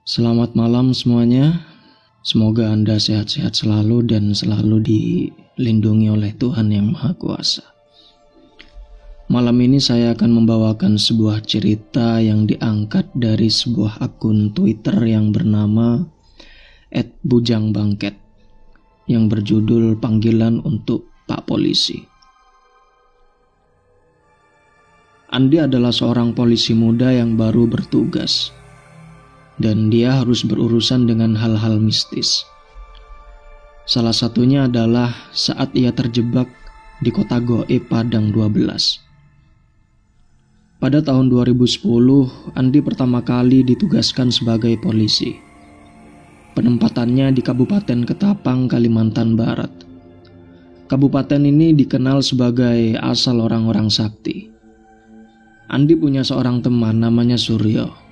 Selamat malam semuanya. Semoga Anda sehat-sehat selalu dan selalu dilindungi oleh Tuhan Yang Maha Kuasa. Malam ini saya akan membawakan sebuah cerita yang diangkat dari sebuah akun Twitter yang bernama @bujangbangket yang berjudul Panggilan untuk Pak Polisi. Andi adalah seorang polisi muda yang baru bertugas. Dan dia harus berurusan dengan hal-hal mistis. Salah satunya adalah saat ia terjebak di kota Goib Padang 12. Pada tahun 2010, Andi pertama kali ditugaskan sebagai polisi. Penempatannya di Kabupaten Ketapang, Kalimantan Barat. Kabupaten ini dikenal sebagai asal orang-orang sakti. Andi punya seorang teman namanya Suryo.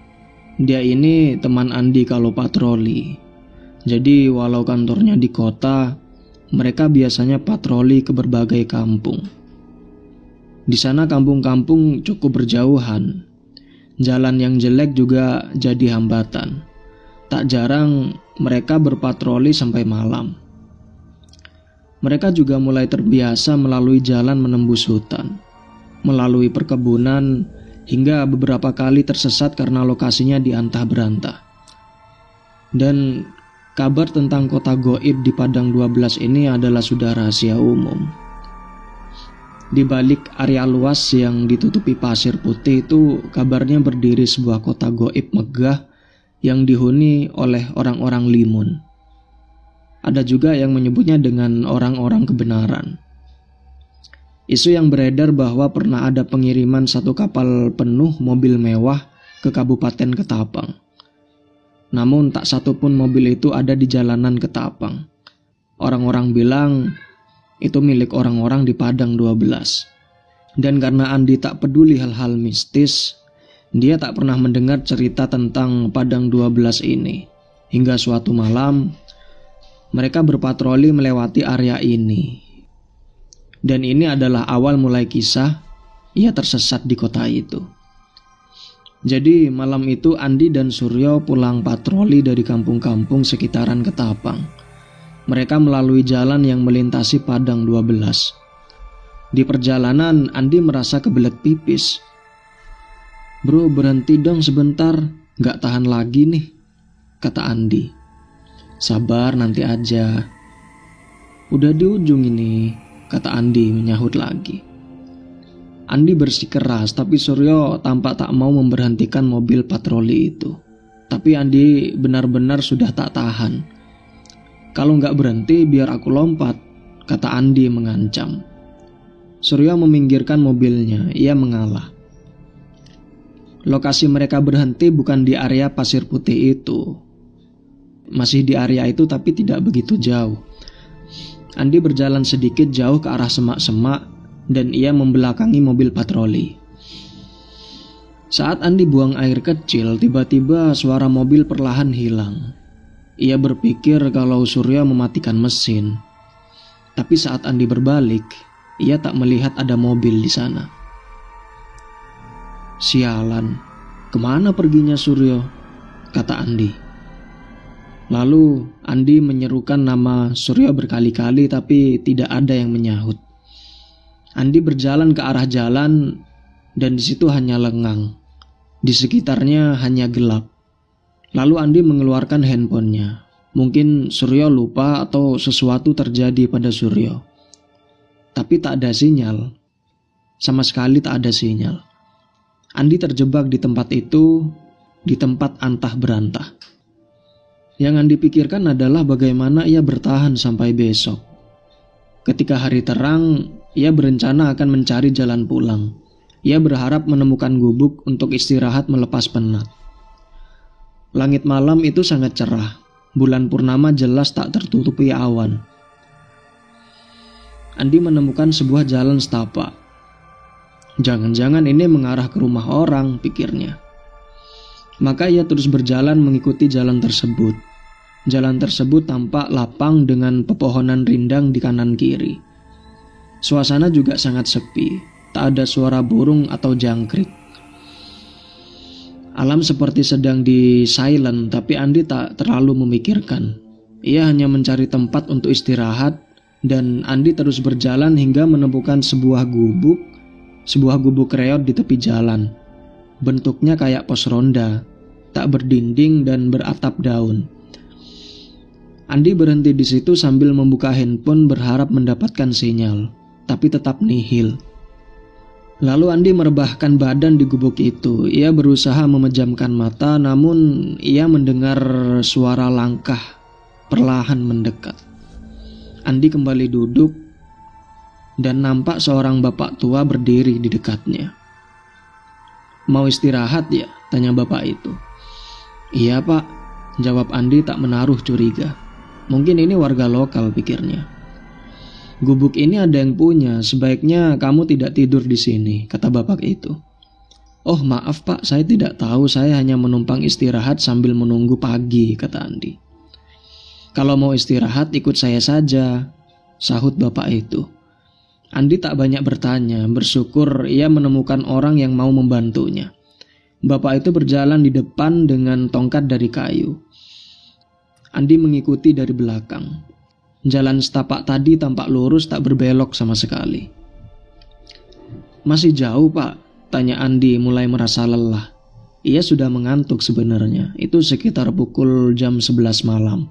Dia ini teman Andi kalau patroli. Jadi walau kantornya di kota, mereka biasanya patroli ke berbagai kampung. Di sana kampung-kampung cukup berjauhan. Jalan yang jelek juga jadi hambatan. Tak jarang mereka berpatroli sampai malam. Mereka juga mulai terbiasa melalui jalan menembus hutan, melalui perkebunan, hingga beberapa kali tersesat karena lokasinya diantah-berantah. Dan kabar tentang kota Goib di Padang 12 ini adalah sudah rahasia umum. Di balik area luas yang ditutupi pasir putih itu, kabarnya berdiri sebuah kota Goib megah yang dihuni oleh orang-orang limun. Ada juga yang menyebutnya dengan orang-orang kebenaran. Isu yang beredar bahwa pernah ada pengiriman satu kapal penuh mobil mewah ke Kabupaten Ketapang. Namun tak satu pun mobil itu ada di jalanan Ketapang. Orang-orang bilang itu milik orang-orang di Padang 12. Dan karena Andi tak peduli hal-hal mistis, dia tak pernah mendengar cerita tentang Padang 12 ini. Hingga suatu malam, mereka berpatroli melewati area ini. Dan ini adalah awal mulai kisah ia tersesat di kota itu. Jadi malam itu Andi dan Suryo pulang patroli dari kampung-kampung sekitaran Ketapang. Mereka melalui jalan yang melintasi Padang 12. Di perjalanan Andi merasa kebelet pipis. "Bro, berhenti dong sebentar, gak tahan lagi nih," kata Andi. "Sabar, nanti aja. Udah di ujung ini," kata Andi menyahut lagi. Andi bersikeras, tapi Suryo tampak tak mau memberhentikan mobil patroli itu. Tapi Andi benar-benar sudah tak tahan. "Kalau nggak berhenti biar aku lompat," kata Andi mengancam. Suryo meminggirkan mobilnya, ia mengalah. Lokasi mereka berhenti bukan di area pasir putih itu. Masih di area itu tapi tidak begitu jauh. Andi berjalan sedikit jauh ke arah semak-semak dan ia membelakangi mobil patroli. Saat Andi buang air kecil, tiba-tiba suara mobil perlahan hilang. Ia berpikir kalau Suryo mematikan mesin. Tapi saat Andi berbalik, ia tak melihat ada mobil di sana. "Sialan, kemana perginya Suryo?" kata Andi. Lalu Andi menyerukan nama Suryo berkali-kali tapi tidak ada yang menyahut. Andi berjalan ke arah jalan dan di situ hanya lengang. Di sekitarnya hanya gelap. Lalu Andi mengeluarkan handphonenya. Mungkin Suryo lupa atau sesuatu terjadi pada Suryo. Tapi tak ada sinyal. Sama sekali tak ada sinyal. Andi terjebak di tempat itu, di tempat antah berantah. Yang Andi pikirkan adalah bagaimana ia bertahan sampai besok. Ketika hari terang, ia berencana akan mencari jalan pulang. Ia berharap menemukan gubuk untuk istirahat melepas penat. Langit malam itu sangat cerah. Bulan purnama jelas tak tertutupi awan. Andi menemukan sebuah jalan setapak. Jangan-jangan ini mengarah ke rumah orang, pikirnya. Maka ia terus berjalan mengikuti jalan tersebut. Jalan tersebut tampak lapang dengan pepohonan rindang di kanan kiri. Suasana juga sangat sepi, tak ada suara burung atau jangkrik. Alam seperti sedang di silent, tapi Andi tak terlalu memikirkan. Ia hanya mencari tempat untuk istirahat, dan Andi terus berjalan hingga menemukan sebuah gubuk reot di tepi jalan. Bentuknya kayak pos ronda, tak berdinding dan beratap daun. Andi berhenti di situ sambil membuka handphone berharap mendapatkan sinyal, tapi tetap nihil. Lalu Andi merebahkan badan di gubuk itu. Ia berusaha memejamkan mata, namun ia mendengar suara langkah perlahan mendekat. Andi kembali duduk dan nampak seorang bapak tua berdiri di dekatnya. "Mau istirahat ya?" tanya bapak itu. "Iya pak," jawab Andi tak menaruh curiga. Mungkin ini warga lokal, pikirnya. "Gubuk ini ada yang punya, sebaiknya kamu tidak tidur di sini," kata bapak itu. "Oh maaf pak, saya tidak tahu, saya hanya menumpang istirahat sambil menunggu pagi," kata Andi. "Kalau mau istirahat ikut saya saja," sahut bapak itu. Andi tak banyak bertanya, bersyukur ia menemukan orang yang mau membantunya. Bapak itu berjalan di depan dengan tongkat dari kayu. Andi mengikuti dari belakang. Jalan setapak tadi tampak lurus, tak berbelok sama sekali. "Masih jauh pak?" tanya Andi mulai merasa lelah. Ia sudah mengantuk sebenarnya, itu sekitar pukul jam 11 malam.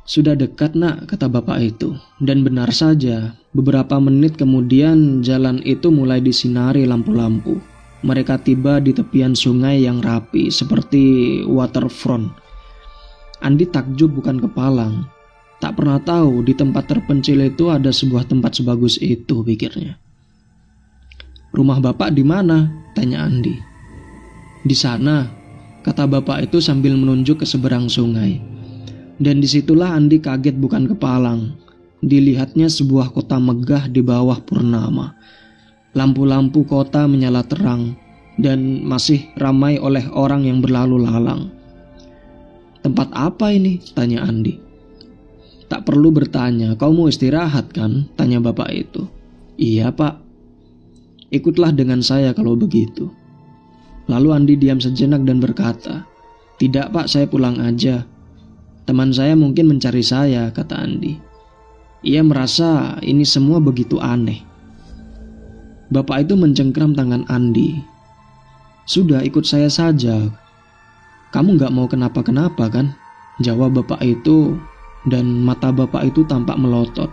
"Sudah dekat nak," kata bapak itu. Dan benar saja, beberapa menit kemudian jalan itu mulai disinari lampu-lampu. Mereka tiba di tepian sungai yang rapi, seperti waterfront. Andi takjub bukan kepalang. Tak pernah tahu di tempat terpencil itu ada sebuah tempat sebagus itu, pikirnya. "Rumah bapak di mana?" tanya Andi. "Di sana," kata bapak itu sambil menunjuk ke seberang sungai. Dan disitulah Andi kaget bukan kepalang. Dilihatnya sebuah kota megah di bawah purnama. Lampu-lampu kota menyala terang dan masih ramai oleh orang yang berlalu lalang. "Tempat apa ini?" tanya Andi. "Tak perlu bertanya, kau mau istirahat kan?" tanya bapak itu. "Iya pak." "Ikutlah dengan saya kalau begitu." Lalu Andi diam sejenak dan berkata, "Tidak pak, saya pulang aja. Teman saya mungkin mencari saya," kata Andi. Ia merasa ini semua begitu aneh. Bapak itu mencengkram tangan Andi. "Sudah, ikut saya saja. Kamu gak mau kenapa-kenapa kan?" jawab bapak itu. Dan mata bapak itu tampak melotot.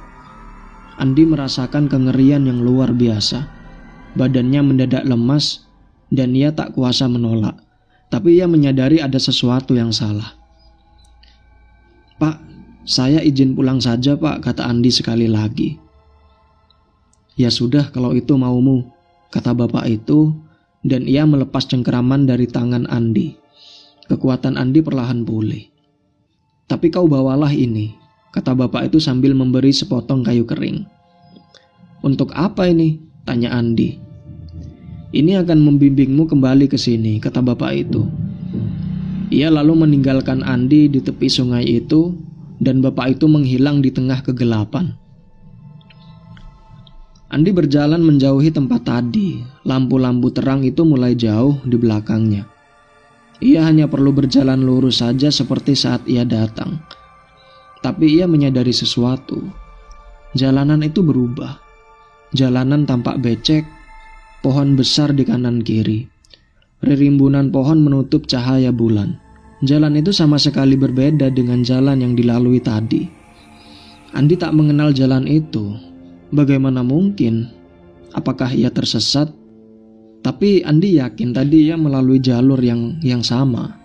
Andi merasakan kengerian yang luar biasa. Badannya mendadak lemas dan ia tak kuasa menolak. Tapi ia menyadari ada sesuatu yang salah. "Pak, saya izin pulang saja pak," kata Andi sekali lagi. "Ya sudah kalau itu maumu," kata bapak itu, dan ia melepas cengkeraman dari tangan Andi. Kekuatan Andi perlahan pulih. "Tapi kau bawalah ini," kata bapak itu sambil memberi sepotong kayu kering. "Untuk apa ini?" tanya Andi. "Ini akan membimbingmu kembali ke sini," kata bapak itu. Ia lalu meninggalkan Andi di tepi sungai itu, dan bapak itu menghilang di tengah kegelapan. Andi berjalan menjauhi tempat tadi. Lampu-lampu terang itu mulai jauh di belakangnya. Ia hanya perlu berjalan lurus saja seperti saat ia datang. Tapi ia menyadari sesuatu. Jalanan itu berubah. Jalanan tampak becek, pohon besar di kanan kiri. Ririmbunan pohon menutup cahaya bulan. Jalan itu sama sekali berbeda dengan jalan yang dilalui tadi. Andi tak mengenal jalan itu. Bagaimana mungkin? Apakah ia tersesat? Tapi Andi yakin tadi ia melalui jalur yang sama.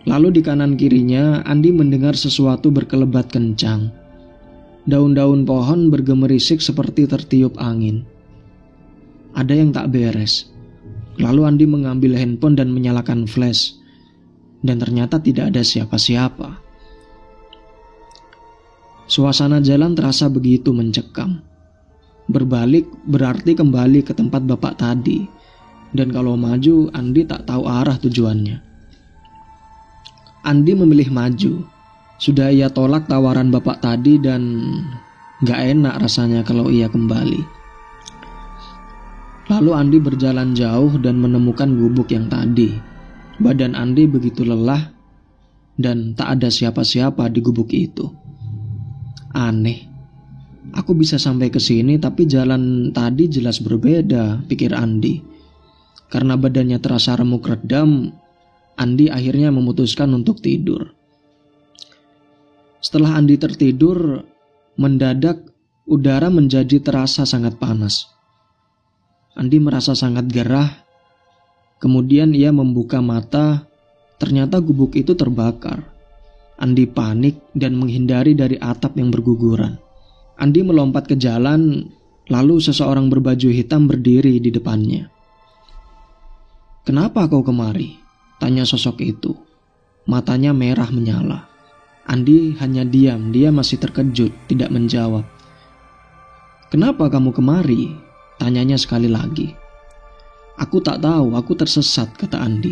Lalu di kanan kirinya Andi mendengar sesuatu berkelebat kencang. Daun-daun pohon bergemerisik seperti tertiup angin. Ada yang tak beres. Lalu Andi mengambil handphone dan menyalakan flash. Dan ternyata tidak ada siapa-siapa. Suasana jalan terasa begitu mencekam. Berbalik berarti kembali ke tempat bapak tadi. Dan kalau maju, Andi tak tahu arah tujuannya. Andi memilih maju. Sudah ia tolak tawaran bapak tadi dan gak enak rasanya kalau ia kembali. Lalu Andi berjalan jauh dan menemukan gubuk yang tadi. Badan Andi begitu lelah dan tak ada siapa-siapa di gubuk itu. Aneh, aku bisa sampai ke sini tapi jalan tadi jelas berbeda, pikir Andi. Karena badannya terasa remuk redam, Andi akhirnya memutuskan untuk tidur. Setelah Andi tertidur, mendadak udara menjadi terasa sangat panas. Andi merasa sangat gerah. Kemudian ia membuka mata, ternyata gubuk itu terbakar. Andi panik dan menghindari dari atap yang berguguran. Andi melompat ke jalan, lalu seseorang berbaju hitam berdiri di depannya. "Kenapa kau kemari?" tanya sosok itu. Matanya merah menyala. Andi hanya diam, dia masih terkejut, tidak menjawab. "Kenapa kamu kemari?" tanyanya sekali lagi. "Aku tak tahu, aku tersesat," kata Andi.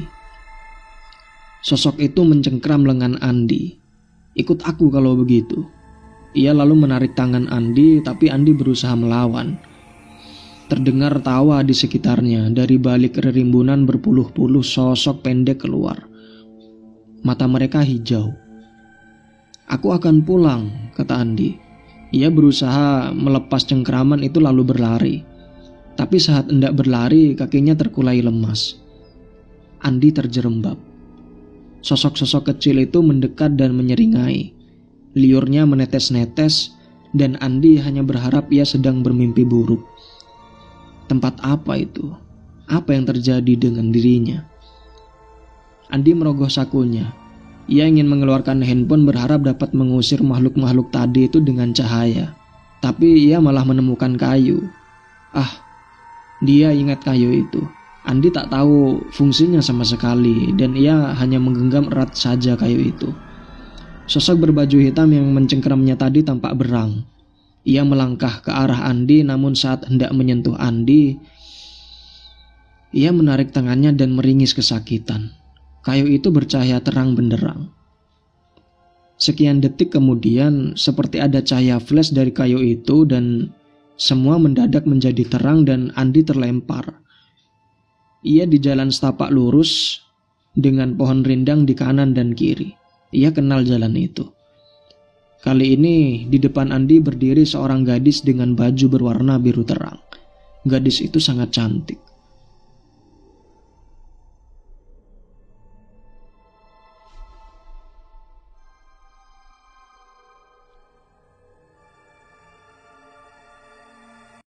Sosok itu mencengkram lengan Andi. "Ikut aku kalau begitu." Ia lalu menarik tangan Andi, tapi Andi berusaha melawan. Terdengar tawa di sekitarnya. Dari balik rerimbunan berpuluh-puluh sosok pendek keluar. Mata mereka hijau. "Aku akan pulang," kata Andi. Ia berusaha melepas cengkraman itu lalu berlari. Tapi saat hendak berlari, kakinya terkulai lemas. Andi terjerembab. Sosok-sosok kecil itu mendekat dan menyeringai. Liurnya menetes-netes, dan Andi hanya berharap ia sedang bermimpi buruk. Tempat apa itu? Apa yang terjadi dengan dirinya? Andi merogoh sakunya. Ia ingin mengeluarkan handphone berharap dapat mengusir makhluk-makhluk tadi itu dengan cahaya. Tapi ia malah menemukan kayu. Dia ingat kayu itu. Andi tak tahu fungsinya sama sekali dan ia hanya menggenggam erat saja kayu itu. Sosok berbaju hitam yang mencengkeramnya tadi tampak berang. Ia melangkah ke arah Andi, namun saat hendak menyentuh Andi, ia menarik tangannya dan meringis kesakitan. Kayu itu bercahaya terang benderang. Sekian detik kemudian, seperti ada cahaya flash dari kayu itu dan semua mendadak menjadi terang dan Andi terlempar. Ia di jalan setapak lurus dengan pohon rindang di kanan dan kiri. Ia kenal jalan itu. Kali ini di depan Andi berdiri seorang gadis dengan baju berwarna biru terang. Gadis itu sangat cantik.